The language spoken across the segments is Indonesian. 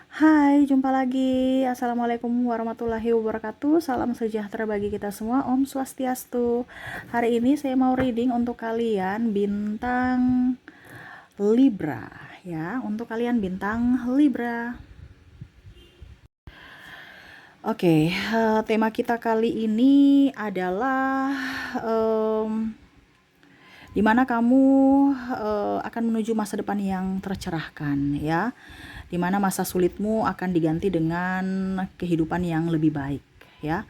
Hai, jumpa lagi. Assalamualaikum warahmatullahi wabarakatuh. Salam sejahtera bagi kita semua. Om Swastiastu. Hari ini saya mau reading untuk kalian bintang Libra, ya. Untuk kalian bintang Libra. Oke, tema kita kali ini adalah di mana kamu akan menuju masa depan yang tercerahkan, ya. Di mana masa sulitmu akan diganti dengan kehidupan yang lebih baik, ya.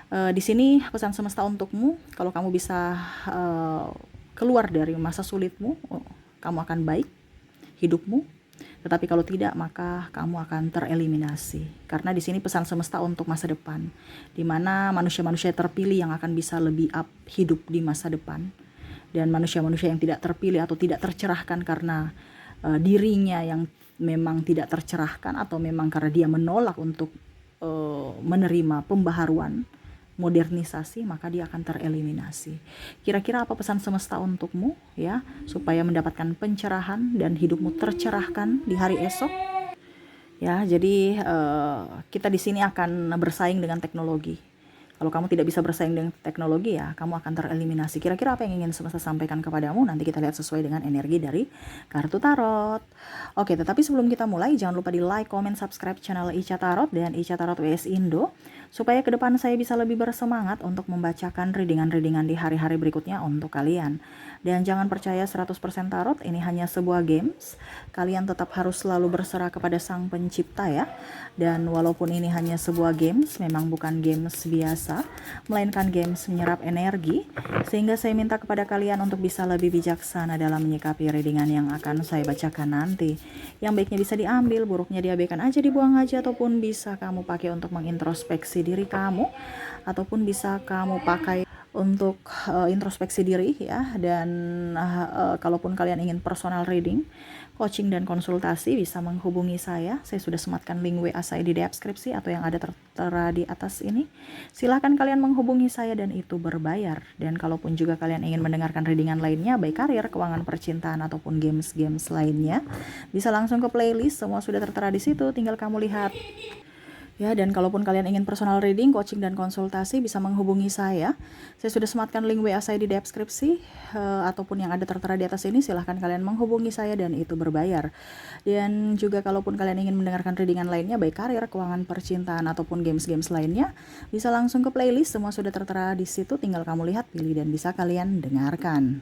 Di sini pesan semesta untukmu, kalau kamu bisa keluar dari masa sulitmu, kamu akan baik hidupmu. Tetapi kalau tidak, maka kamu akan tereliminasi. Karena di sini pesan semesta untuk masa depan, di mana manusia-manusia terpilih yang akan bisa lebih up hidup di masa depan. Dan manusia-manusia yang tidak terpilih atau tidak tercerahkan karena dirinya yang memang tidak tercerahkan, atau memang karena dia menolak untuk menerima pembaharuan, modernisasi, maka dia akan tereliminasi. Kira-kira apa pesan semesta untukmu, ya, supaya mendapatkan pencerahan dan hidupmu tercerahkan di hari esok? Ya, jadi kita di sini akan bersaing dengan teknologi. Kalau kamu tidak bisa bersaing dengan teknologi, ya kamu akan tereliminasi. Kira-kira apa yang ingin semesta sampaikan kepadamu? Nanti kita lihat sesuai dengan energi dari kartu tarot. Oke, tetapi sebelum kita mulai, jangan lupa di like, comment, subscribe channel Ica Tarot dan Ica Tarot WS Indo, supaya ke depan saya bisa lebih bersemangat untuk membacakan readingan-readingan di hari-hari berikutnya untuk kalian. Dan jangan percaya 100% tarot, ini hanya sebuah games. Kalian tetap harus selalu berserah kepada Sang Pencipta, ya. Dan walaupun ini hanya sebuah games, memang bukan games biasa, melainkan games menyerap energi, sehingga saya minta kepada kalian untuk bisa lebih bijaksana dalam menyikapi readingan yang akan saya bacakan nanti. Yang baiknya bisa diambil, buruknya diabaikan aja, dibuang aja, ataupun bisa kamu pakai untuk mengintrospeksi diri kamu, ataupun bisa kamu pakai untuk introspeksi diri, ya. Dan kalaupun kalian ingin personal reading, coaching dan konsultasi, bisa menghubungi saya. Saya sudah sematkan link WA saya di deskripsi atau yang ada tertera di atas ini. Silahkan kalian menghubungi saya dan itu berbayar. Dan kalaupun juga kalian ingin mendengarkan readingan lainnya, baik karir, keuangan, percintaan, ataupun games-games lainnya, bisa langsung ke playlist, semua sudah tertera di situ, tinggal kamu lihat. Ya, dan kalaupun kalian ingin personal reading, coaching, dan konsultasi, bisa menghubungi saya. Saya sudah sematkan link WA saya di deskripsi, ataupun yang ada tertera di atas ini. Silahkan kalian menghubungi saya dan itu berbayar. Dan juga kalaupun kalian ingin mendengarkan readingan lainnya, baik karir, keuangan, percintaan, ataupun games-games lainnya, bisa langsung ke playlist, semua sudah tertera di situ. Tinggal kamu lihat, pilih, dan bisa kalian dengarkan.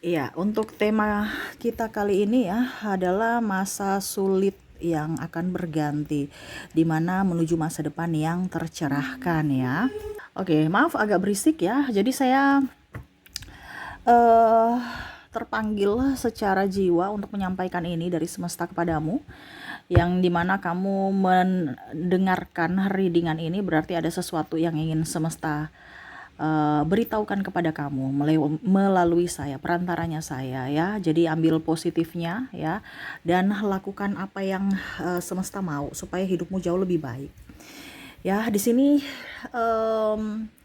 Iya, untuk tema kita kali ini, ya, adalah masa sulit yang akan berganti, dimana menuju masa depan yang tercerahkan, ya. Oke, maaf agak berisik, ya. Jadi saya eh terpanggil secara jiwa untuk menyampaikan ini dari semesta kepadamu, yang dimana kamu mendengarkan readingan ini berarti ada sesuatu yang ingin semesta beritahukan kepada kamu melalui saya, perantaranya saya, ya. Jadi ambil positifnya, ya, dan lakukan apa yang semesta mau supaya hidupmu jauh lebih baik. Ya, di sini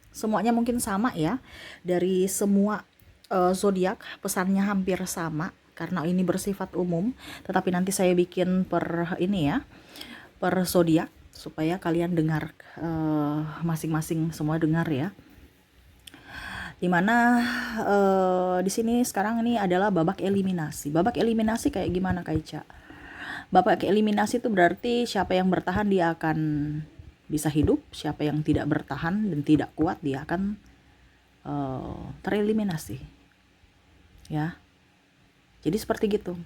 semuanya mungkin sama, ya. Dari semua zodiak pesannya hampir sama karena ini bersifat umum, tetapi nanti saya bikin per ini, ya, per zodiak supaya kalian dengar masing-masing, semua dengar, ya. Dimana di sini sekarang ini adalah babak eliminasi. Babak eliminasi kayak gimana, Kak Ica? Babak eliminasi itu berarti siapa yang bertahan dia akan bisa hidup, siapa yang tidak bertahan dan tidak kuat dia akan tereliminasi, ya. Jadi seperti gitu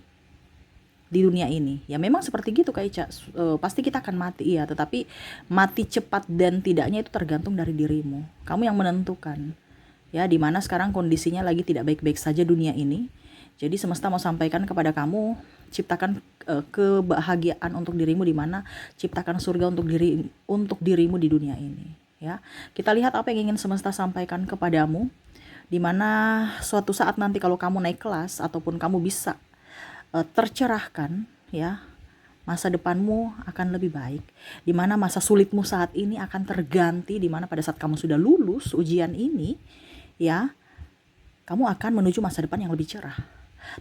di dunia ini, ya. Memang seperti gitu, Kak Ica. Pasti kita akan mati, ya, tetapi mati cepat dan tidaknya itu tergantung dari dirimu. Kamu yang menentukan, ya, dimana sekarang kondisinya lagi tidak baik-baik saja dunia ini. Jadi semesta mau sampaikan kepada kamu, ciptakan kebahagiaan untuk dirimu, dimana ciptakan surga untuk dirimu di dunia ini, ya. Kita lihat apa yang ingin semesta sampaikan kepadamu, dimana suatu saat nanti kalau kamu naik kelas ataupun kamu bisa tercerahkan, ya, masa depanmu akan lebih baik, dimana masa sulitmu saat ini akan terganti, dimana pada saat kamu sudah lulus ujian ini, ya, kamu akan menuju masa depan yang lebih cerah.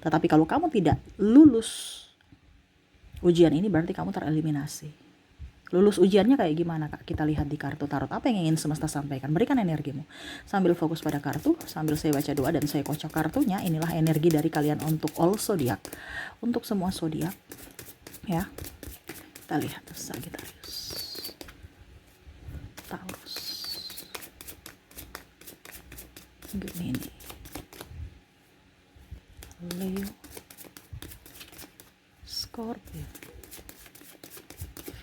Tetapi kalau kamu tidak lulus ujian ini, berarti kamu tereliminasi. Lulus ujiannya kayak gimana, Kak? Kita lihat di kartu tarot. Apa yang ingin semesta sampaikan? Berikan energimu. Sambil fokus pada kartu, sambil saya baca doa dan saya kocok kartunya. Inilah energi dari kalian untuk all zodiak. Untuk semua zodiak. Ya. Kita lihat Sagittarius, Taurus, Gemini, Leo, Scorpio,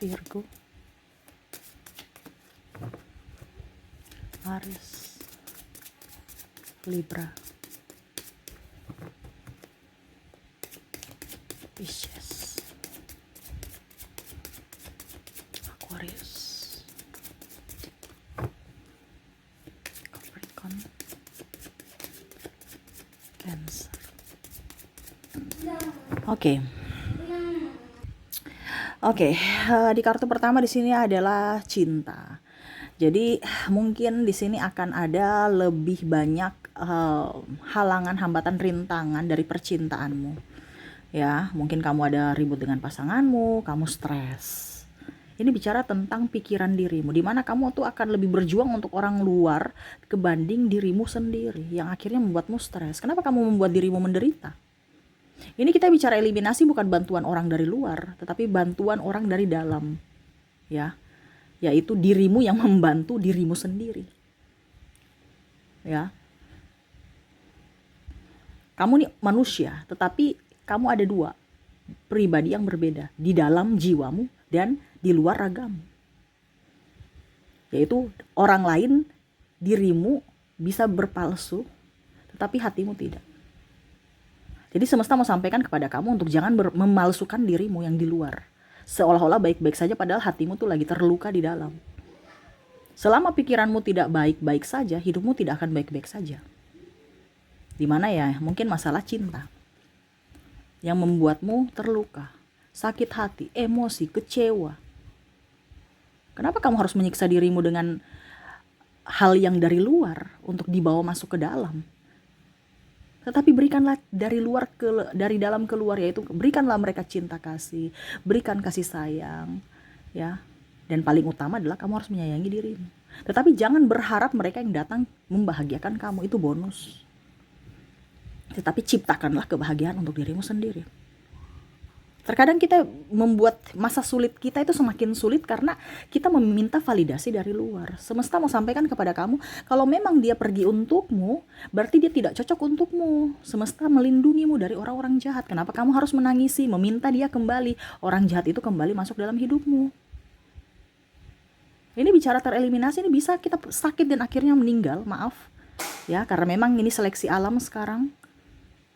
Virgo, Aries, Libra, Pisces, Aquarius, Capricorn, Cancer. Oke, di kartu pertama di sini adalah cinta. Jadi mungkin di sini akan ada lebih banyak halangan, hambatan, rintangan dari percintaanmu. Ya, mungkin kamu ada ribut dengan pasanganmu, kamu stres. Ini bicara tentang pikiran dirimu, di mana kamu tuh akan lebih berjuang untuk orang luar kebanding dirimu sendiri, yang akhirnya membuatmu stres. Kenapa kamu membuat dirimu menderita? Ini kita bicara eliminasi, bukan bantuan orang dari luar, tetapi bantuan orang dari dalam. Ya. Yaitu dirimu yang membantu dirimu sendiri. Ya. Kamu nih manusia, tetapi kamu ada dua pribadi yang berbeda di dalam jiwamu dan di luar ragamu. Yaitu orang lain, dirimu bisa berpalsu, tetapi hatimu tidak. Jadi semesta mau sampaikan kepada kamu untuk jangan memalsukan dirimu yang di luar. Seolah-olah baik-baik saja padahal hatimu tuh lagi terluka di dalam. Selama pikiranmu tidak baik-baik saja, hidupmu tidak akan baik-baik saja. Dimana ya, mungkin masalah cinta yang membuatmu terluka, sakit hati, emosi, kecewa. Kenapa kamu harus menyiksa dirimu dengan hal yang dari luar untuk dibawa masuk ke dalam? Tetapi berikanlah dari dalam keluar, yaitu berikanlah mereka cinta kasih, berikan kasih sayang, ya. Dan paling utama adalah kamu harus menyayangi dirimu. Tetapi jangan berharap mereka yang datang membahagiakan kamu, itu bonus. Tetapi ciptakanlah kebahagiaan untuk dirimu sendiri. Terkadang kita membuat masa sulit kita itu semakin sulit karena kita meminta validasi dari luar. Semesta mau sampaikan kepada kamu, kalau memang dia pergi untukmu, berarti dia tidak cocok untukmu. Semesta melindungimu dari orang-orang jahat. Kenapa kamu harus menangisi, meminta dia kembali? Orang jahat itu kembali masuk dalam hidupmu. Ini bicara tereliminasi, ini bisa kita sakit dan akhirnya meninggal, maaf. Ya, karena memang ini seleksi alam sekarang.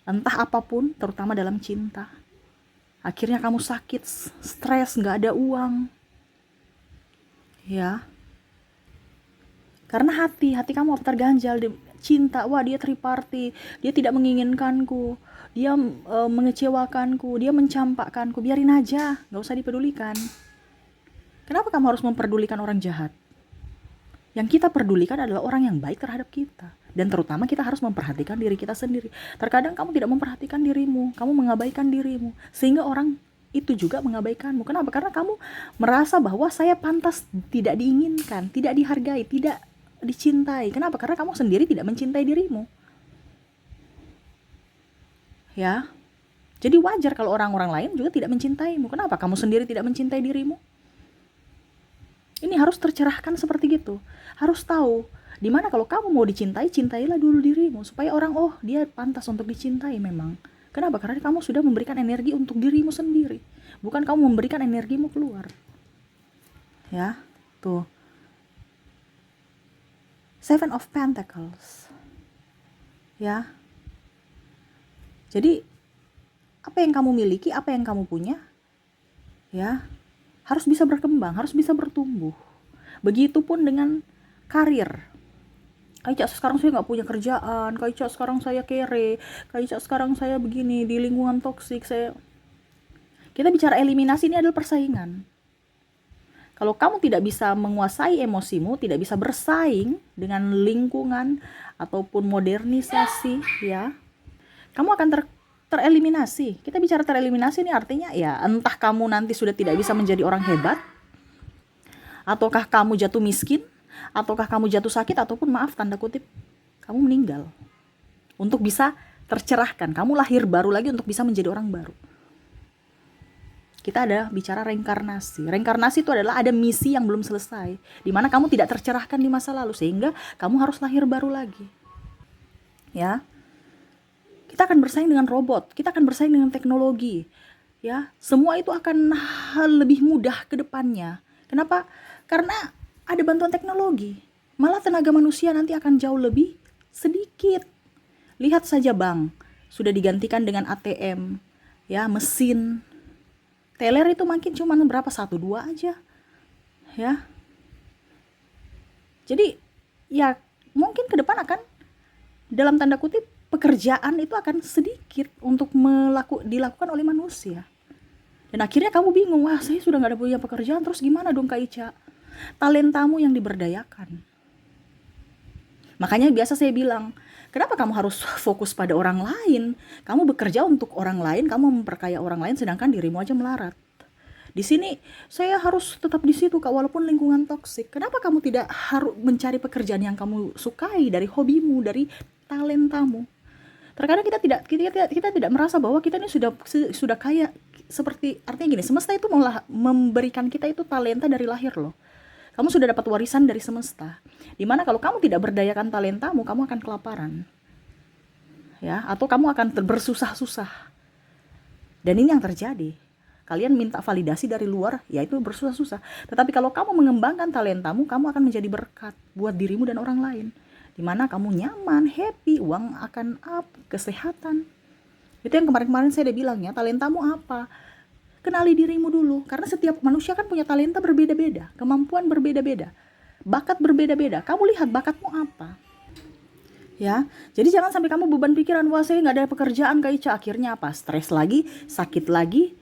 Entah apapun, terutama dalam cinta. Akhirnya kamu sakit, stres, gak ada uang. Ya. Karena hati kamu terganjal di cinta. Wah, dia triparty, dia tidak menginginkanku, dia mengecewakanku, dia mencampakkanku. Biarin aja, gak usah dipedulikan. Kenapa kamu harus memperdulikan orang jahat? Yang kita pedulikan adalah orang yang baik terhadap kita. Dan terutama kita harus memperhatikan diri kita sendiri. Terkadang kamu tidak memperhatikan dirimu, kamu mengabaikan dirimu, sehingga orang itu juga mengabaikanmu. Kenapa? Karena kamu merasa bahwa saya pantas tidak diinginkan, tidak dihargai, tidak dicintai. Kenapa? Karena kamu sendiri tidak mencintai dirimu. Ya. Jadi wajar kalau orang-orang lain juga tidak mencintaimu. Kenapa? Kamu sendiri tidak mencintai dirimu. Ini harus tercerahkan seperti gitu. Harus tahu dimana kalau kamu mau dicintai, cintailah dulu dirimu supaya orang, oh dia pantas untuk dicintai memang. Kenapa? Karena kamu sudah memberikan energi untuk dirimu sendiri, bukan kamu memberikan energimu keluar. Ya, tuh. Seven of Pentacles. Ya. Jadi apa yang kamu miliki, apa yang kamu punya, ya, harus bisa berkembang, harus bisa bertumbuh. Begitupun dengan karir. Kak Ica sekarang saya nggak punya kerjaan, Kak Ica sekarang saya kere, Kak Ica sekarang saya begini, di lingkungan toksik saya. Kita bicara eliminasi, ini adalah persaingan. Kalau kamu tidak bisa menguasai emosimu, tidak bisa bersaing dengan lingkungan ataupun modernisasi, ya, kamu akan tereliminasi. Kita bicara tereliminasi ini artinya ya entah kamu nanti sudah tidak bisa menjadi orang hebat, ataukah kamu jatuh miskin, ataukah kamu jatuh sakit, ataupun maaf tanda kutip kamu meninggal. Untuk bisa tercerahkan, kamu lahir baru lagi untuk bisa menjadi orang baru. Kita ada bicara reinkarnasi. Reinkarnasi itu adalah ada misi yang belum selesai, di mana kamu tidak tercerahkan di masa lalu, sehingga kamu harus lahir baru lagi. Ya, kita akan bersaing dengan robot, kita akan bersaing dengan teknologi. Ya, semua itu akan lebih mudah ke depannya. Kenapa? Karena ada bantuan teknologi. Malah tenaga manusia nanti akan jauh lebih sedikit. Lihat saja bank, sudah digantikan dengan ATM, ya, mesin. Teller itu makin cuma berapa, 1-2 aja. Ya. Jadi, ya mungkin ke depan akan dalam tanda kutip pekerjaan itu akan sedikit untuk dilakukan oleh manusia. Dan akhirnya kamu bingung, wah saya sudah gak ada punya pekerjaan, terus gimana dong Kak Ica? Talentamu yang diberdayakan. Makanya biasa saya bilang, kenapa kamu harus fokus pada orang lain? Kamu bekerja untuk orang lain, kamu memperkaya orang lain, sedangkan dirimu aja melarat. Di sini saya harus tetap di situ Kak, walaupun lingkungan toksik. Kenapa kamu tidak harus mencari pekerjaan yang kamu sukai, dari hobimu, dari talentamu? Terkadang kita tidak merasa bahwa kita ini sudah kaya, seperti artinya gini, semesta itu memberikan kita itu talenta dari lahir loh. Kamu sudah dapat warisan dari semesta. Dimana kalau kamu tidak berdayakan talentamu, kamu akan kelaparan. Ya, atau kamu akan bersusah-susah. Dan ini yang terjadi. Kalian minta validasi dari luar, yaitu bersusah-susah. Tetapi kalau kamu mengembangkan talentamu, kamu akan menjadi berkat buat dirimu dan orang lain. Dimana kamu nyaman, happy, uang akan up, kesehatan. Itu yang kemarin-kemarin saya udah bilang ya, talentamu apa? Kenali dirimu dulu, karena setiap manusia kan punya talenta berbeda-beda, kemampuan berbeda-beda, bakat berbeda-beda. Kamu lihat bakatmu apa? Ya, jadi jangan sampai kamu beban pikiran, wah saya nggak ada pekerjaan Kak Ica. Akhirnya apa? Stres lagi, sakit lagi,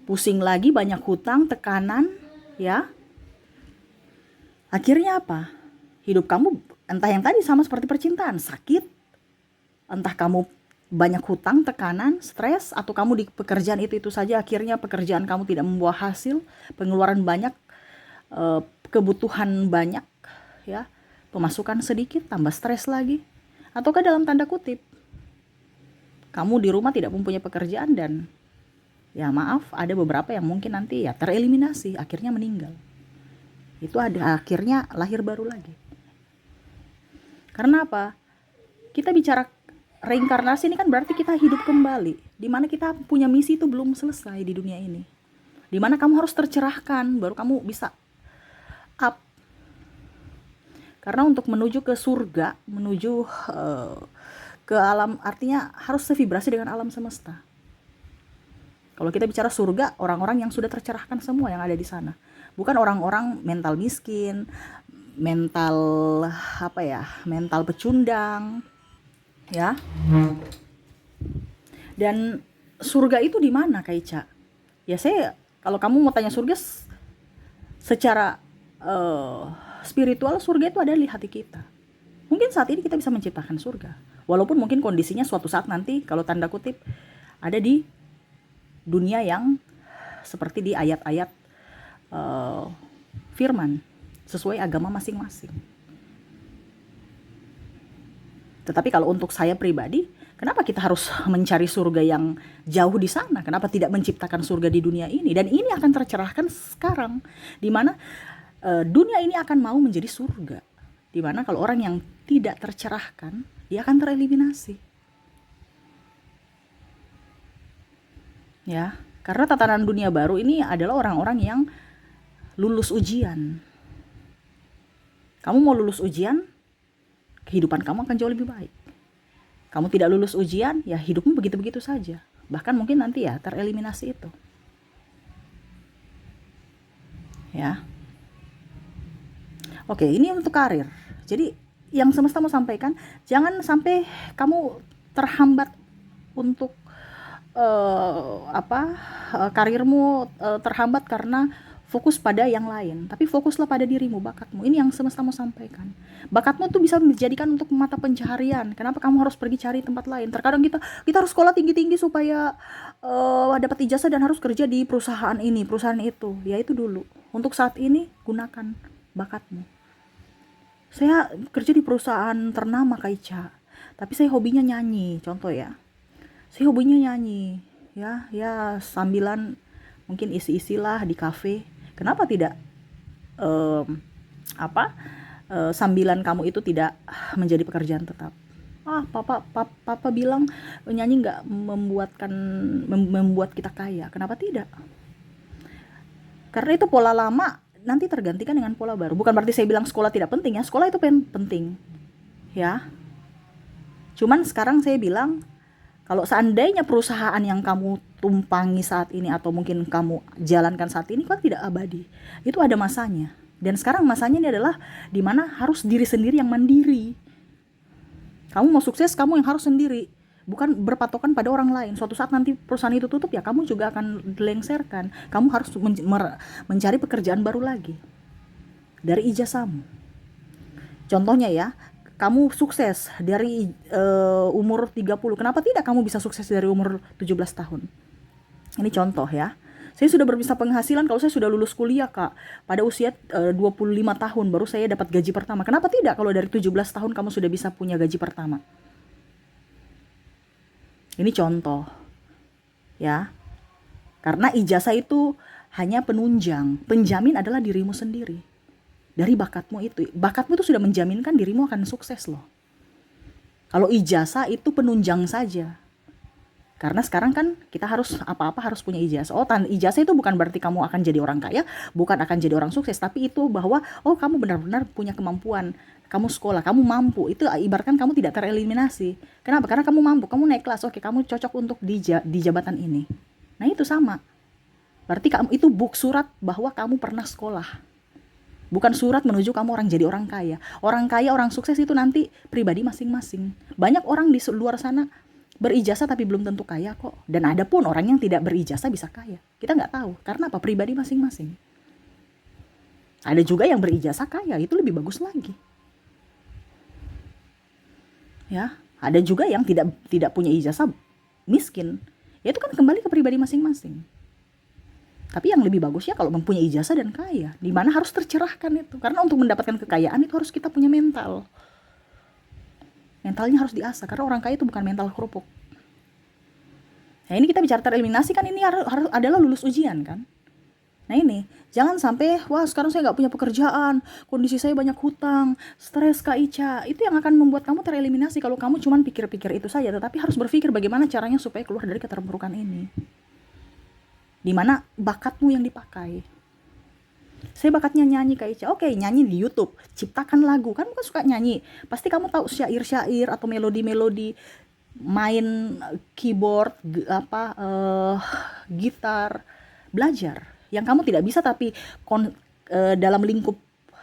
pusing lagi, banyak hutang, tekanan, ya. Akhirnya apa? Hidup kamu entah yang tadi sama seperti percintaan, sakit, entah kamu banyak hutang, tekanan, stres, atau kamu di pekerjaan itu saja, akhirnya pekerjaan kamu tidak membuah hasil, pengeluaran banyak, kebutuhan banyak, ya, pemasukan sedikit, tambah stres lagi. Ataukah dalam tanda kutip, kamu di rumah tidak mempunyai pekerjaan dan ya maaf, ada beberapa yang mungkin nanti ya tereliminasi, akhirnya meninggal. Itu ada akhirnya lahir baru lagi. Karena apa? Kita bicara reinkarnasi ini kan berarti kita hidup kembali, di mana kita punya misi itu belum selesai di dunia ini, di mana kamu harus tercerahkan baru kamu bisa up. Karena untuk menuju ke surga, menuju ke alam, artinya harus sevibrasi dengan alam semesta. Kalau kita bicara surga, orang-orang yang sudah tercerahkan semua yang ada di sana, bukan orang-orang mental miskin, mental mental pecundang, ya. Dan surga itu di mana Kak Ica? Ya kalau kamu mau tanya surga secara spiritual, surga itu ada di hati kita. Mungkin saat ini kita bisa menciptakan surga, walaupun mungkin kondisinya suatu saat nanti kalau tanda kutip ada di dunia yang seperti di ayat-ayat firman sesuai agama masing-masing. Tetapi kalau untuk saya pribadi, kenapa kita harus mencari surga yang jauh di sana? Kenapa tidak menciptakan surga di dunia ini? Dan ini akan tercerahkan sekarang, di mana dunia ini akan mau menjadi surga. Di mana kalau orang yang tidak tercerahkan, dia akan tereliminasi. Ya, karena tatanan dunia baru ini adalah orang-orang yang lulus ujian. Kamu mau lulus ujian, kehidupan kamu akan jauh lebih baik. Kamu tidak lulus ujian, ya hidupmu begitu-begitu saja. Bahkan mungkin nanti ya tereliminasi itu. Ya. Oke, ini untuk karir. Jadi yang semesta mau sampaikan, jangan sampai kamu terhambat untuk karirmu terhambat karena fokus pada yang lain, tapi fokuslah pada dirimu, bakatmu. Ini yang semesta mau sampaikan. Bakatmu tuh bisa dijadikan untuk mata pencaharian. Kenapa kamu harus pergi cari tempat lain? Terkadang kita harus sekolah tinggi-tinggi supaya dapat ijazah dan harus kerja di perusahaan ini, perusahaan itu. Ya itu dulu. Untuk saat ini gunakan bakatmu. Saya kerja di perusahaan ternama Kak Ica, tapi saya hobinya nyanyi, contoh ya. Saya hobinya nyanyi, ya sambilan mungkin isi-isilah di kafe. Kenapa tidak em, sambilan kamu itu tidak menjadi pekerjaan tetap? Papa bilang nyanyi nggak membuat kita kaya. Kenapa tidak? Karena itu pola lama nanti tergantikan dengan pola baru. Bukan berarti saya bilang sekolah tidak penting ya. Sekolah itu penting, ya. Cuman sekarang saya bilang, kalau seandainya perusahaan yang kamu tumpangi saat ini atau mungkin kamu jalankan saat ini kan tidak abadi. Itu ada masanya. Dan sekarang masanya ini adalah dimana harus diri sendiri yang mandiri. Kamu mau sukses, kamu yang harus sendiri. Bukan berpatokan pada orang lain. Suatu saat nanti perusahaan itu tutup ya kamu juga akan dilengsarkan. Kamu harus mencari pekerjaan baru lagi dari ijazahmu. Contohnya ya, kamu sukses dari umur 30, kenapa tidak kamu bisa sukses dari umur 17 tahun? Ini contoh ya. Saya sudah bisa penghasilan kalau saya sudah lulus kuliah Kak. Pada usia 25 tahun baru saya dapat gaji pertama. Kenapa tidak kalau dari 17 tahun kamu sudah bisa punya gaji pertama? Ini contoh ya. Karena ijazah itu hanya penunjang. Penjamin adalah dirimu sendiri. Dari bakatmu itu. Bakatmu itu sudah menjaminkan dirimu akan sukses loh. Kalau ijazah itu penunjang saja. Karena sekarang kan kita harus apa-apa harus punya ijazah. Ijazah itu bukan berarti kamu akan jadi orang kaya, bukan akan jadi orang sukses, tapi itu bahwa kamu benar-benar punya kemampuan. Kamu sekolah, kamu mampu. Itu ibaratkan kamu tidak tereliminasi. Kenapa? Karena kamu mampu, kamu naik kelas. Oke, kamu cocok untuk di jabatan ini. Nah, itu sama. Berarti kamu itu surat bahwa kamu pernah sekolah. Bukan surat menuju kamu jadi orang kaya. Orang kaya, orang sukses itu nanti pribadi masing-masing. Banyak orang di luar sana berijazah tapi belum tentu kaya kok. Dan ada pun orang yang tidak berijazah bisa kaya. Kita nggak tahu. Karena apa? Pribadi masing-masing. Ada juga yang berijazah kaya. Itu lebih bagus lagi. Ya, ada juga yang tidak punya ijazah miskin. Ya itu kan kembali ke pribadi masing-masing. Tapi yang lebih bagus ya kalau mempunyai ijazah dan kaya. Di mana harus tercerahkan itu. Karena untuk mendapatkan kekayaan itu harus kita punya mental. Mentalnya harus diasah. Karena orang kaya itu bukan mental kerupuk. Nah ini kita bicara tereliminasi kan ini harus adalah lulus ujian kan. Nah ini, jangan sampai, sekarang saya nggak punya pekerjaan, kondisi saya banyak hutang, stres Kak Ica. Itu yang akan membuat kamu tereliminasi kalau kamu cuma pikir-pikir itu saja. Tetapi harus berpikir bagaimana caranya supaya keluar dari keterpurukan ini. Dimana bakatmu yang dipakai. Saya bakatnya nyanyi Kak Ica. Oke, nyanyi di YouTube, ciptakan lagu. Kan bukan suka nyanyi. Pasti kamu tahu syair-syair atau melodi-melodi, main keyboard, gitar, belajar. Yang kamu tidak bisa tapi dalam lingkup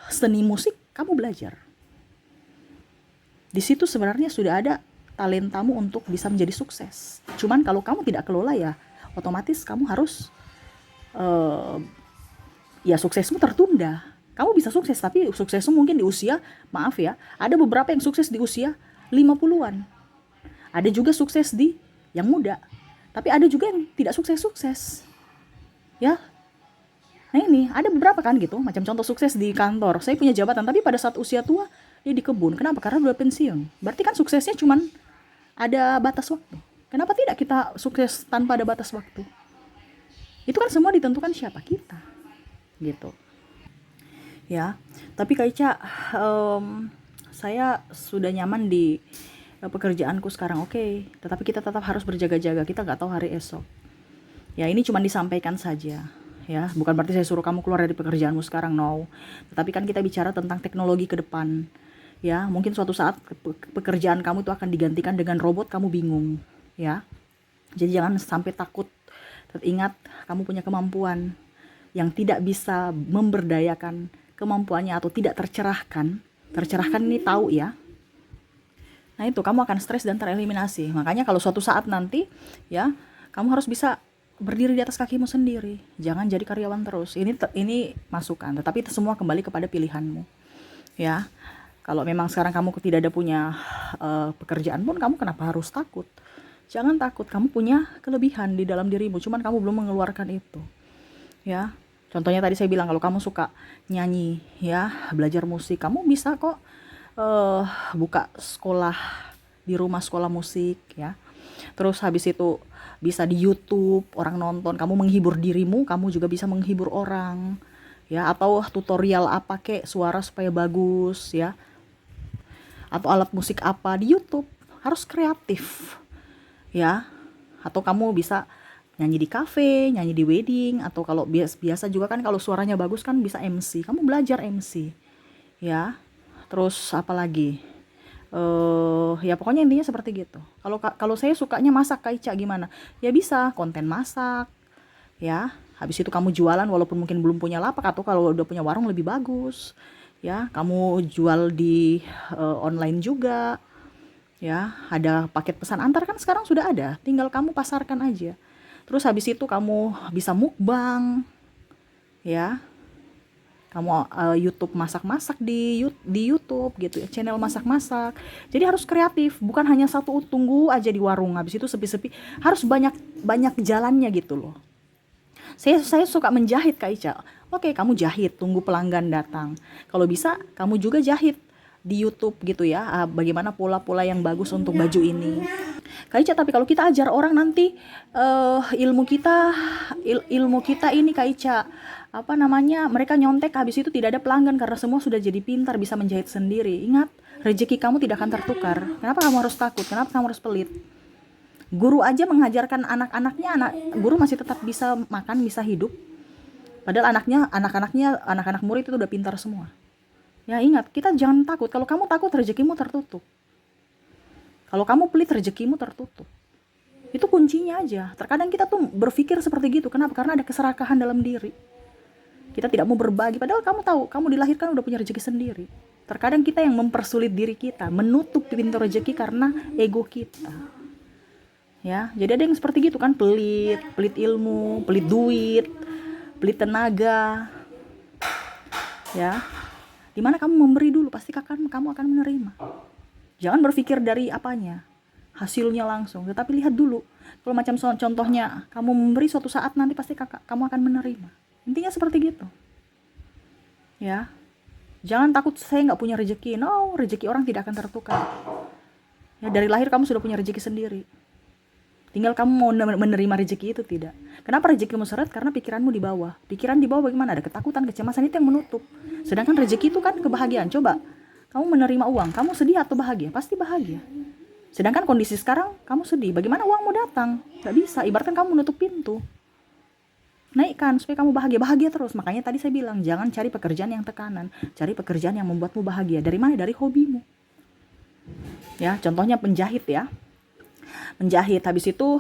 seni musik kamu belajar. Di situ sebenarnya sudah ada talentamu untuk bisa menjadi sukses. Cuman kalau kamu tidak kelola ya otomatis kamu harus suksesmu tertunda. Kamu bisa sukses tapi suksesmu mungkin di usia, maaf ya, ada beberapa yang sukses di usia 50-an. Ada juga sukses di yang muda. Tapi ada juga yang tidak sukses-sukses. Ya. Nah ini, ada beberapa kan gitu, macam contoh sukses di kantor. Saya punya jabatan, tapi pada saat usia tua, dia di kebun. Kenapa? Karena udah pensiun. Berarti kan suksesnya cuman ada batas waktu. Kenapa tidak kita sukses tanpa ada batas waktu? Itu kan semua ditentukan siapa? Kita. Gitu. Ya, tapi Kak Ica, saya sudah nyaman di pekerjaanku sekarang, oke. Tetapi kita tetap harus berjaga-jaga, kita nggak tahu hari esok. Ya ini cuma disampaikan saja. Ya, bukan berarti saya suruh kamu keluar dari pekerjaanmu sekarang, no. Tetapi kan kita bicara tentang teknologi ke depan. Ya, mungkin suatu saat pekerjaan kamu itu akan digantikan dengan robot, kamu bingung. Ya, jadi jangan sampai takut. Ingat, kamu punya kemampuan yang tidak bisa memberdayakan kemampuannya atau tidak tercerahkan. Tercerahkan ini tahu ya. Nah itu, kamu akan stres dan tereliminasi. Makanya kalau suatu saat nanti, ya, kamu harus bisa berdiri di atas kakimu sendiri. Jangan jadi karyawan terus. Ini masukan, tetapi itu semua kembali kepada pilihanmu. Ya. Kalau memang sekarang kamu tidak ada punya pekerjaan pun, kamu kenapa harus takut? Jangan takut, kamu punya kelebihan di dalam dirimu, cuman kamu belum mengeluarkan itu. Ya. Contohnya tadi saya bilang kalau kamu suka nyanyi, ya, belajar musik, kamu bisa kok buka sekolah di rumah, sekolah musik, ya. Terus habis itu bisa di YouTube, orang nonton, kamu menghibur dirimu, kamu juga bisa menghibur orang. Ya, atau tutorial apa kek suara supaya bagus, ya. Atau alat musik apa di YouTube. Harus kreatif. Ya. Atau kamu bisa nyanyi di kafe, nyanyi di wedding, atau kalau biasa juga kan kalau suaranya bagus kan bisa MC. Kamu belajar MC. Ya. Terus apa lagi? Ya pokoknya intinya seperti gitu. Kalau saya sukanya masak, Kak Ica, gimana? Ya bisa konten masak, ya. Habis itu kamu jualan walaupun mungkin belum punya lapak, atau kalau udah punya warung lebih bagus. Ya, kamu jual di online juga. Ya, ada paket pesan antar kan sekarang sudah ada, tinggal kamu pasarkan aja. Terus habis itu kamu bisa mukbang, ya. Kamu YouTube masak-masak di YouTube gitu ya, channel masak-masak. Jadi harus kreatif, bukan hanya satu tunggu aja di warung habis itu sepi-sepi, harus banyak jalannya gitu loh. Saya suka menjahit, Kak Ica. Oke, kamu jahit, tunggu pelanggan datang. Kalau bisa, kamu juga jahit di YouTube gitu ya. Bagaimana pola-pola yang bagus untuk baju ini. Kak Ica, tapi kalau kita ajar orang nanti ilmu kita ini, Kak Ica, apa namanya, mereka nyontek habis itu tidak ada pelanggan karena semua sudah jadi pintar bisa menjahit sendiri. Ingat, rezeki kamu tidak akan tertukar. Kenapa kamu harus takut? Kenapa kamu harus pelit? Guru aja mengajarkan anak-anaknya, guru masih tetap bisa makan, bisa hidup. Padahal anak-anak murid itu udah pintar semua. Ya ingat, kita jangan takut. Kalau kamu takut, rezekimu tertutup. Kalau kamu pelit, rezekimu tertutup. Itu kuncinya aja. Terkadang kita tuh berpikir seperti gitu. Kenapa? Karena ada keserakahan dalam diri. Kita tidak mau berbagi. Padahal kamu tahu, kamu dilahirkan udah punya rezeki sendiri. Terkadang kita yang mempersulit diri kita, menutup pintu rezeki karena ego kita. Ya, jadi ada yang seperti gitu kan, pelit ilmu, pelit duit, pelit tenaga. Ya. Dimana kamu memberi dulu, pasti kamu akan menerima. Jangan berpikir dari apanya, hasilnya langsung, tetapi lihat dulu. Kalau macam contohnya, kamu memberi suatu saat nanti pasti kamu akan menerima. Intinya seperti gitu. Ya. Jangan takut saya nggak punya rezeki. No, rezeki orang tidak akan tertukar. Ya, dari lahir kamu sudah punya rezeki sendiri. Tinggal kamu mau menerima rezeki itu tidak. Kenapa rezekimu seret? Karena pikiranmu di bawah. Pikiran di bawah bagaimana? Ada ketakutan, kecemasan, itu yang menutup. Sedangkan rezeki itu kan kebahagiaan. Coba, kamu menerima uang, kamu sedih atau bahagia? Pasti bahagia. Sedangkan kondisi sekarang, kamu sedih. Bagaimana uangmu datang? Gak bisa, ibaratkan kamu menutup pintu. Naikkan supaya kamu bahagia terus. Makanya tadi saya bilang, jangan cari pekerjaan yang tekanan. Cari pekerjaan yang membuatmu bahagia. Dari mana? Dari hobimu. Ya, contohnya penjahit ya. Menjahit, habis itu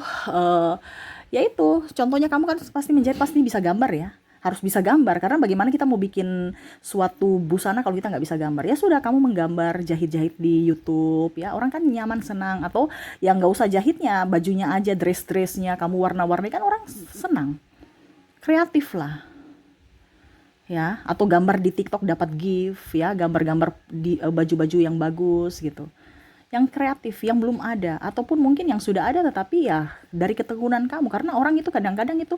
ya itu contohnya, kamu kan pasti menjahit, pasti bisa gambar ya, harus bisa gambar, karena bagaimana kita mau bikin suatu busana kalau kita nggak bisa gambar. Ya sudah, kamu menggambar, jahit-jahit di YouTube ya, orang kan nyaman, senang. Atau yang nggak usah jahitnya, bajunya aja, dress-dressnya kamu warna-warni, kan orang senang. Kreatif lah ya. Atau gambar di TikTok dapat gift ya, gambar-gambar di baju-baju yang bagus gitu, yang kreatif, yang belum ada, ataupun mungkin yang sudah ada tetapi ya dari ketekunan kamu. Karena orang itu kadang-kadang itu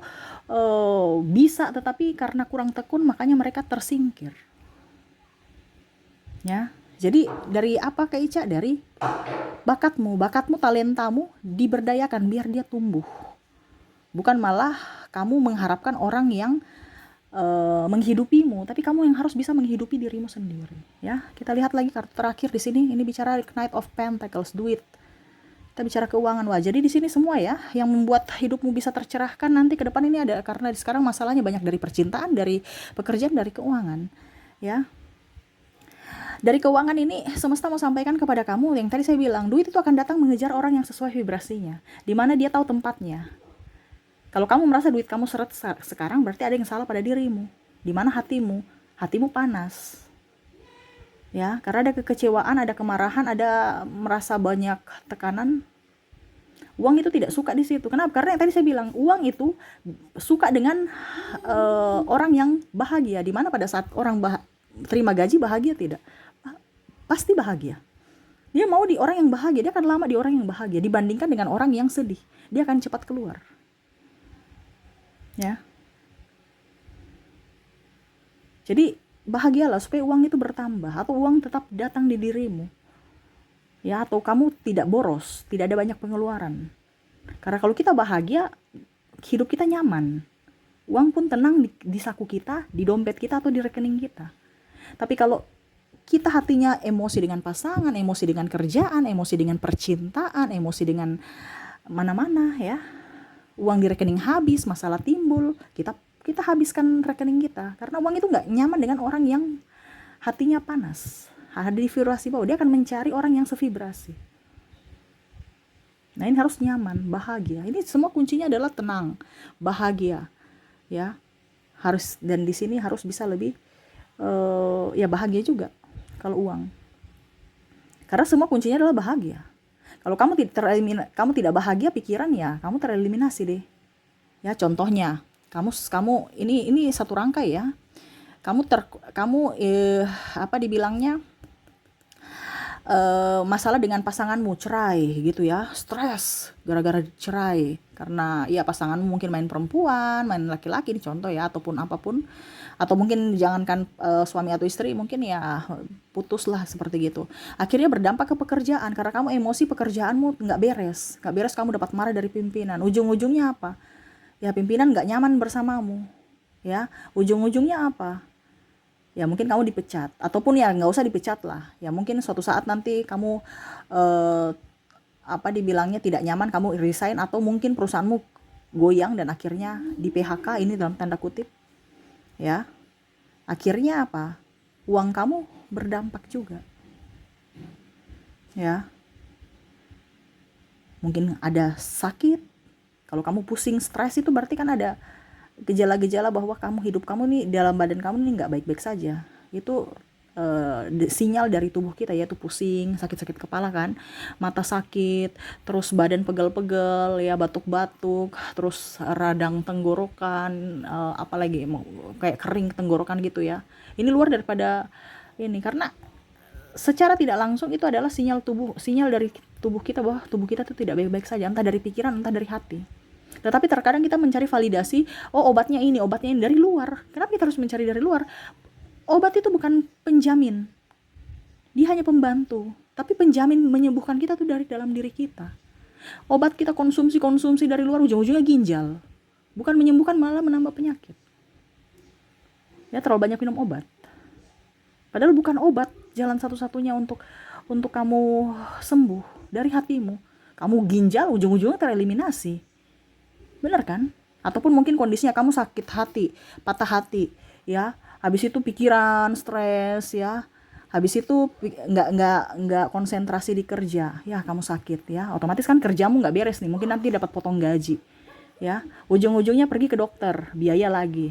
bisa, tetapi karena kurang tekun makanya mereka tersingkir. Ya, jadi dari apa, Kak Ica? Dari bakatmu, talentamu diberdayakan biar dia tumbuh. Bukan malah kamu mengharapkan orang yang menghidupimu, tapi kamu yang harus bisa menghidupi dirimu sendiri. Ya, kita lihat lagi kartu terakhir di sini. Ini bicara Knight of Pentacles, duit. Kita bicara keuangan. Wah, jadi di sini semua ya yang membuat hidupmu bisa tercerahkan nanti ke depan ini ada, karena sekarang masalahnya banyak dari percintaan, dari pekerjaan, dari keuangan. Ya. Dari keuangan ini semesta mau sampaikan kepada kamu yang tadi saya bilang, duit itu akan datang mengejar orang yang sesuai vibrasinya, di mana dia tahu tempatnya. Kalau kamu merasa duit kamu seret sekarang, berarti ada yang salah pada dirimu. Di mana hatimu panas. Ya, karena ada kekecewaan, ada kemarahan, ada merasa banyak tekanan. Uang itu tidak suka di situ. Kenapa? Karena yang tadi saya bilang, uang itu suka dengan orang yang bahagia. Dimana pada saat orang terima gaji bahagia tidak? Pasti bahagia. Dia mau di orang yang bahagia, dia akan lama di orang yang bahagia dibandingkan dengan orang yang sedih. Dia akan cepat keluar. Ya. Jadi bahagialah supaya uang itu bertambah atau uang tetap datang di dirimu. Ya, atau kamu tidak boros, tidak ada banyak pengeluaran. Karena kalau kita bahagia, hidup kita nyaman. Uang pun tenang di saku kita, di dompet kita atau di rekening kita. Tapi kalau kita hatinya emosi dengan pasangan, emosi dengan kerjaan, emosi dengan percintaan, emosi dengan mana-mana ya. Uang di rekening habis, masalah timbul, kita habiskan rekening kita. Karena uang itu nggak nyaman dengan orang yang hatinya panas. Ada di vibrasi bawah, dia akan mencari orang yang sevibrasi. Nah, ini harus nyaman, bahagia. Ini semua kuncinya adalah tenang, bahagia, ya. Harus, dan di sini harus bisa lebih ya bahagia juga kalau uang. Karena semua kuncinya adalah bahagia. Kalau kamu tidak bahagia pikiran, ya kamu tereliminasi deh. Ya, contohnya, kamu ini satu rangkai ya. Kamu apa dibilangnya? Masalah dengan pasanganmu, cerai gitu ya, stres gara-gara cerai karena ya pasanganmu mungkin main perempuan, main laki-laki nih contoh ya, ataupun apapun, atau mungkin jangankan suami atau istri, mungkin ya putuslah seperti gitu. Akhirnya berdampak ke pekerjaan karena kamu emosi, pekerjaanmu nggak beres, kamu dapat marah dari pimpinan. Ujung-ujungnya apa? Ya pimpinan nggak nyaman bersamamu. Ya, ujung-ujungnya apa? Ya mungkin kamu dipecat, ataupun ya nggak usah dipecat lah, ya mungkin suatu saat nanti kamu apa dibilangnya tidak nyaman, kamu resign, atau mungkin perusahaanmu goyang dan akhirnya di PHK, ini dalam tanda kutip ya. Akhirnya apa? Uang kamu berdampak juga ya. Mungkin ada sakit. Kalau kamu pusing, stres, itu berarti kan ada gejala-gejala bahwa hidup kamu nih, dalam badan kamu nih nggak baik-baik saja. Itu sinyal dari tubuh kita, yaitu pusing, sakit-sakit kepala kan, mata sakit, terus badan pegel-pegel ya, batuk-batuk, terus radang tenggorokan, apalagi kayak kering tenggorokan gitu ya. Ini luar daripada ini, karena secara tidak langsung itu adalah sinyal dari tubuh kita bahwa tubuh kita tuh tidak baik-baik saja, entah dari pikiran, entah dari hati. Tetapi terkadang kita mencari validasi, obatnya ini dari luar. Kenapa kita harus mencari dari luar? Obat itu bukan penjamin. Dia hanya pembantu. Tapi penjamin menyembuhkan kita tuh dari dalam diri kita. Obat kita konsumsi dari luar, ujung-ujungnya ginjal. Bukan menyembuhkan, malah menambah penyakit. Ya, terlalu banyak minum obat. Padahal bukan obat jalan satu-satunya untuk kamu sembuh dari hatimu. Kamu ginjal, ujung-ujungnya tereliminasi. Benar kan? Ataupun mungkin kondisinya kamu sakit hati, patah hati, ya. Habis itu pikiran, stres, ya. Habis itu nggak konsentrasi di kerja, ya kamu sakit, ya. Otomatis kan kerjamu nggak beres nih. Mungkin nanti dapat potong gaji, ya. Ujung-ujungnya pergi ke dokter, biaya lagi.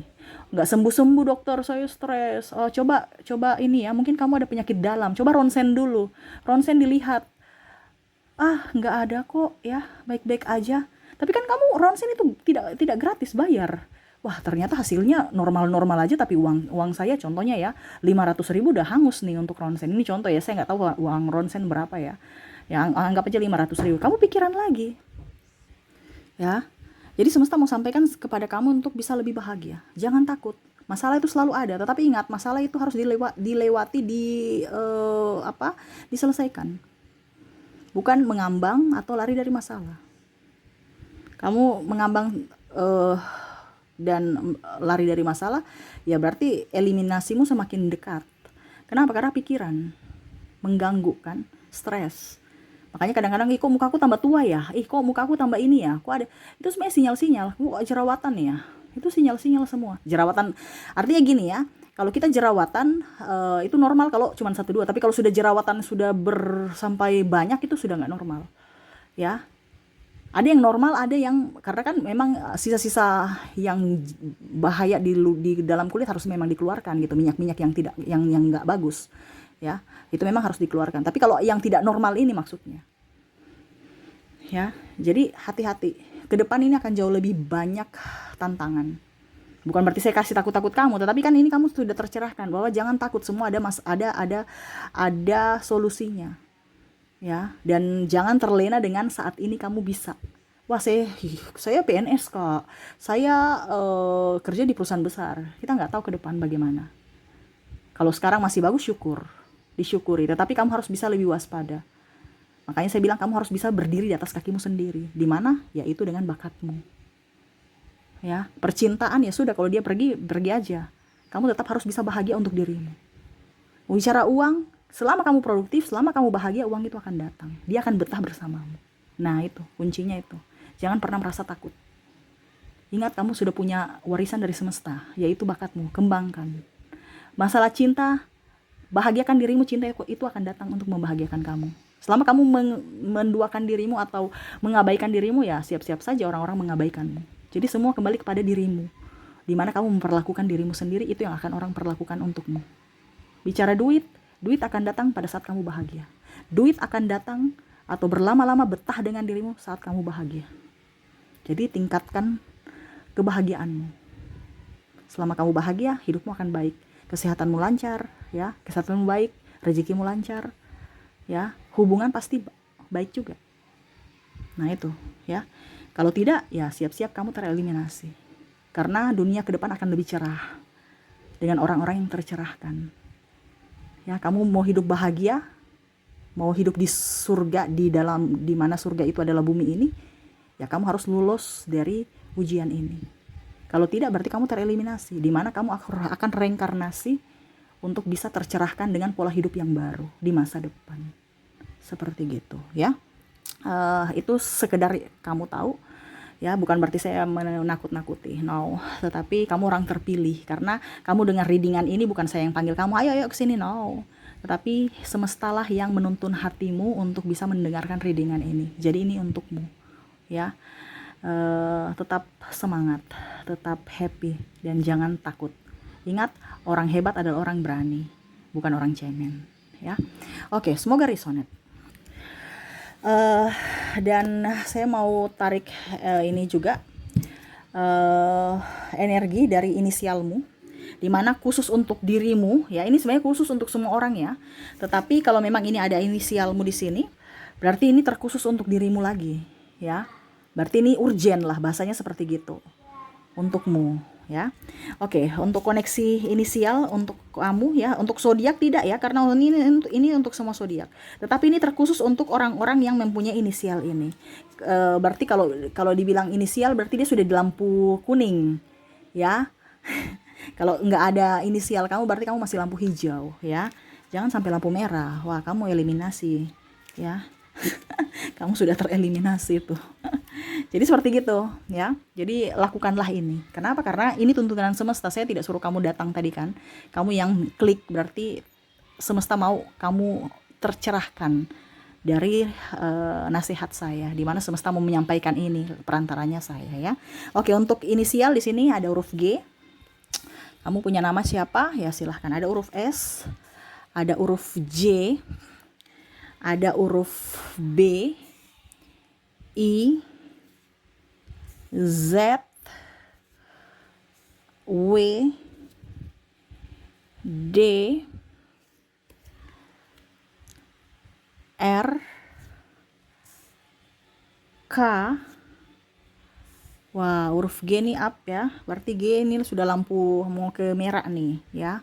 Nggak sembuh-sembuh dokter, saya stres. Oh, coba ini ya. Mungkin kamu ada penyakit dalam. Coba ronsen dulu. Ronsen dilihat. Nggak ada kok, ya. Baik-baik aja. Tapi kan kamu ronsen itu tidak gratis, bayar. Wah, ternyata hasilnya normal-normal aja, tapi uang saya contohnya ya 500.000 udah hangus nih untuk ronsen. Ini contoh ya, saya nggak tahu uang ronsen berapa ya. Ya anggap aja 500.000. Kamu pikiran lagi. Ya. Jadi semesta mau sampaikan kepada kamu untuk bisa lebih bahagia. Jangan takut. Masalah itu selalu ada, tetapi ingat, masalah itu harus dilewati, diselesaikan. Bukan mengambang atau lari dari masalah. Kamu mengambang dan lari dari masalah, ya berarti eliminasimu semakin dekat. Kenapa? Karena pikiran mengganggu kan, stres. Makanya kadang-kadang, kok mukaku tambah tua ya? Kok mukaku tambah ini ya? Kok ada? Itu sebenarnya sinyal-sinyal. Kok jerawatan ya? Itu sinyal-sinyal semua. Jerawatan artinya gini ya. Kalau kita jerawatan itu normal kalau cuma 1-2, tapi kalau sudah jerawatan sudah sampai banyak, itu sudah nggak normal. Ya. Ada yang normal, ada yang, karena kan memang sisa-sisa yang bahaya di dalam kulit harus memang dikeluarkan gitu, minyak-minyak yang nggak bagus, ya, itu memang harus dikeluarkan. Tapi kalau yang tidak normal ini maksudnya, ya. Jadi hati-hati. Ke depan ini akan jauh lebih banyak tantangan. Bukan berarti saya kasih takut-takut kamu, tetapi kan ini kamu sudah tercerahkan bahwa jangan takut, semua ada solusinya. Ya, dan jangan terlena dengan saat ini kamu bisa. Wah, saya PNS kok. Saya kerja di perusahaan besar. Kita nggak tahu ke depan bagaimana. Kalau sekarang masih bagus, disyukuri. Tetapi kamu harus bisa lebih waspada. Makanya saya bilang kamu harus bisa berdiri di atas kakimu sendiri. Di mana? Yaitu dengan bakatmu. Ya, percintaan ya sudah, kalau dia pergi aja. Kamu tetap harus bisa bahagia untuk dirimu. Bicara uang, selama kamu produktif, selama kamu bahagia, uang itu akan datang. Dia akan betah bersamamu. Nah, itu kuncinya itu. Jangan pernah merasa takut. Ingat, kamu sudah punya warisan dari semesta, yaitu bakatmu. Kembangkan. Masalah cinta, bahagiakan dirimu, cinta itu akan datang untuk membahagiakan kamu. Selama kamu menduakan dirimu atau mengabaikan dirimu, ya siap-siap saja orang-orang mengabaikanmu. Jadi semua kembali kepada dirimu. Dimana kamu memperlakukan dirimu sendiri, itu yang akan orang perlakukan untukmu. Bicara duit akan datang pada saat kamu bahagia. Duit akan datang atau berlama-lama betah dengan dirimu saat kamu bahagia. Jadi tingkatkan kebahagiaanmu. Selama kamu bahagia, hidupmu akan baik. Kesehatanmu lancar, ya, kesehatanmu baik, rezekimu lancar, ya, hubungan pasti baik juga. Nah itu, ya. Kalau tidak, ya siap-siap kamu tereliminasi. Karena dunia ke depan akan lebih cerah dengan orang-orang yang tercerahkan. Ya, kamu mau hidup bahagia, mau hidup di surga, di mana surga itu adalah bumi ini, ya kamu harus lulus dari ujian ini. Kalau tidak, berarti kamu tereliminasi, di mana kamu akan reinkarnasi untuk bisa tercerahkan dengan pola hidup yang baru di masa depan. Seperti gitu, ya. Itu sekedar kamu tahu, ya, bukan berarti saya menakut-nakuti, no, tetapi kamu orang terpilih. Karena kamu dengar readingan ini, bukan saya yang panggil kamu, ayo kesini, no, tetapi semestalah yang menuntun hatimu untuk bisa mendengarkan readingan ini. Jadi ini untukmu, ya. Tetap semangat, tetap happy, dan jangan takut. Ingat, orang hebat adalah orang berani, bukan orang cemen, ya. Oke, semoga resonate. Dan saya mau tarik ini juga energi dari inisialmu, dimana khusus untuk dirimu, ya, ini sebenarnya khusus untuk semua orang, ya, tetapi kalau memang ini ada inisialmu di sini, berarti ini terkhusus untuk dirimu lagi, ya, berarti ini urgent lah, bahasanya seperti gitu untukmu, ya. Oke, untuk koneksi inisial untuk kamu, ya, untuk zodiak tidak, ya, karena ini untuk semua zodiak. Tetapi ini terkhusus untuk orang-orang yang mempunyai inisial ini. Berarti kalau dibilang inisial, berarti dia sudah di lampu kuning, ya. Kalau nggak ada inisial kamu, berarti kamu masih lampu hijau, ya. Jangan sampai lampu merah, wah kamu eliminasi, ya. Kamu sudah tereliminasi tuh. Jadi seperti gitu, ya. Jadi lakukanlah ini. Kenapa? Karena ini tuntunan semesta. Saya tidak suruh kamu datang tadi kan. Kamu yang klik, berarti semesta mau kamu tercerahkan dari nasihat saya. Di mana semesta mau menyampaikan ini, perantaranya saya, ya. Oke, untuk inisial di sini ada huruf G. Kamu punya nama siapa? Ya silahkan. Ada huruf S, ada huruf J, ada huruf B, I, Z, W, D, R, K. Wah, huruf G nih up, ya. Berarti G ini sudah lampu mau ke merah nih, ya.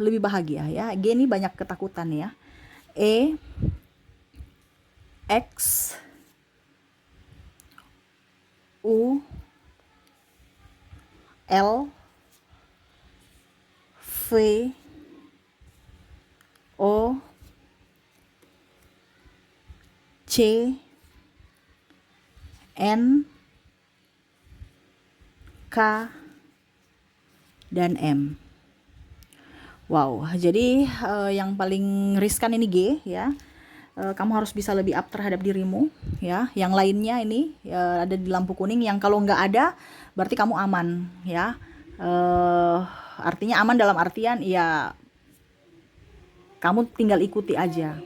Lebih bahagia, ya. G ini banyak ketakutan, ya. E, X, U, L, V, O, C, N, K, dan M. Wow, jadi yang paling riskan ini G, ya. Kamu harus bisa lebih up terhadap dirimu, ya. Yang lainnya ini ada di lampu kuning, yang kalau nggak ada berarti kamu aman, ya. Artinya aman dalam artian ya kamu tinggal ikuti aja.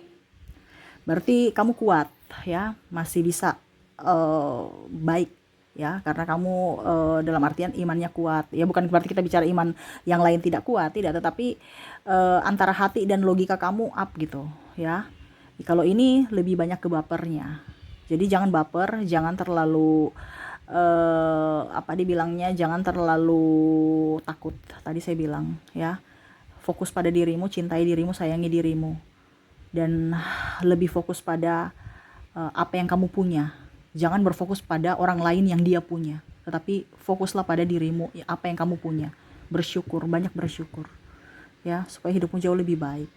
Berarti kamu kuat ya, masih bisa baik ya, karena kamu dalam artian imannya kuat. Ya bukan berarti kita bicara iman yang lain tidak kuat, tidak, tetapi antara hati dan logika kamu up gitu ya. Kalau ini lebih banyak ke bapernya. Jadi jangan baper, jangan terlalu apa dibilangnya, jangan terlalu takut. Tadi saya bilang ya, fokus pada dirimu, cintai dirimu, sayangi dirimu, dan lebih fokus pada apa yang kamu punya. Jangan berfokus pada orang lain yang dia punya, tetapi fokuslah pada dirimu, apa yang kamu punya. Bersyukur, banyak bersyukur ya, supaya hidupmu jauh lebih baik.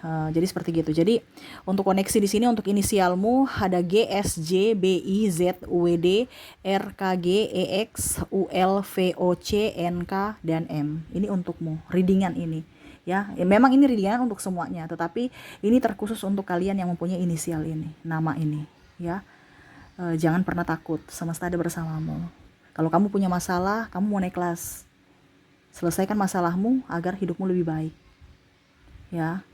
Jadi seperti gitu. Jadi untuk koneksi di sini untuk inisialmu ada G, S, J, B, I, Z, U, W, D, R, K, G, E, X, U, L, V, O, C, N, K, dan M. Ini untukmu, readingan ini. Ya, memang ini readingan untuk semuanya, tetapi ini terkhusus untuk kalian yang mempunyai inisial ini, nama ini. Ya, jangan pernah takut, semesta ada bersamamu. Kalau kamu punya masalah, kamu mau naik kelas, selesaikan masalahmu agar hidupmu lebih baik. Ya,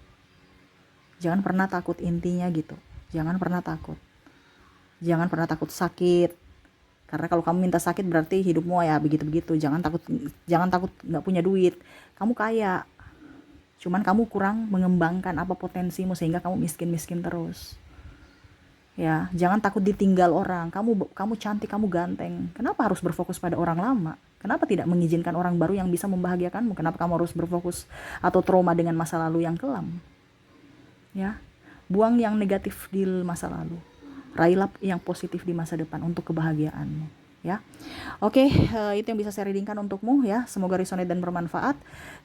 jangan pernah takut, intinya gitu. Jangan pernah takut. Jangan pernah takut sakit. Karena kalau kamu minta sakit berarti hidupmu ya begitu-begitu. Jangan takut nggak punya duit. Kamu kaya. Cuman kamu kurang mengembangkan apa potensimu sehingga kamu miskin-miskin terus. Ya, jangan takut ditinggal orang. Kamu cantik, kamu ganteng. Kenapa harus berfokus pada orang lama? Kenapa tidak mengizinkan orang baru yang bisa membahagiakanmu? Kenapa kamu harus berfokus atau trauma dengan masa lalu yang kelam? Ya, buang yang negatif di masa lalu, raihlah yang positif di masa depan untuk kebahagiaanmu ya. Oke, itu yang bisa saya readingkan untukmu ya, semoga resonate dan bermanfaat.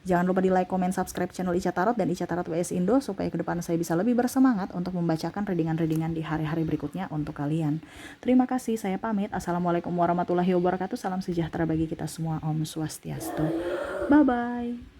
Jangan lupa di like, comment, subscribe channel Ica Tarot dan Ica Tarot WS Indo supaya ke depan saya bisa lebih bersemangat untuk membacakan readingan-readingan di hari-hari berikutnya untuk kalian. Terima kasih, saya pamit. Assalamualaikum warahmatullahi wabarakatuh. Salam sejahtera bagi kita semua. Om Swastiastu. Bye bye.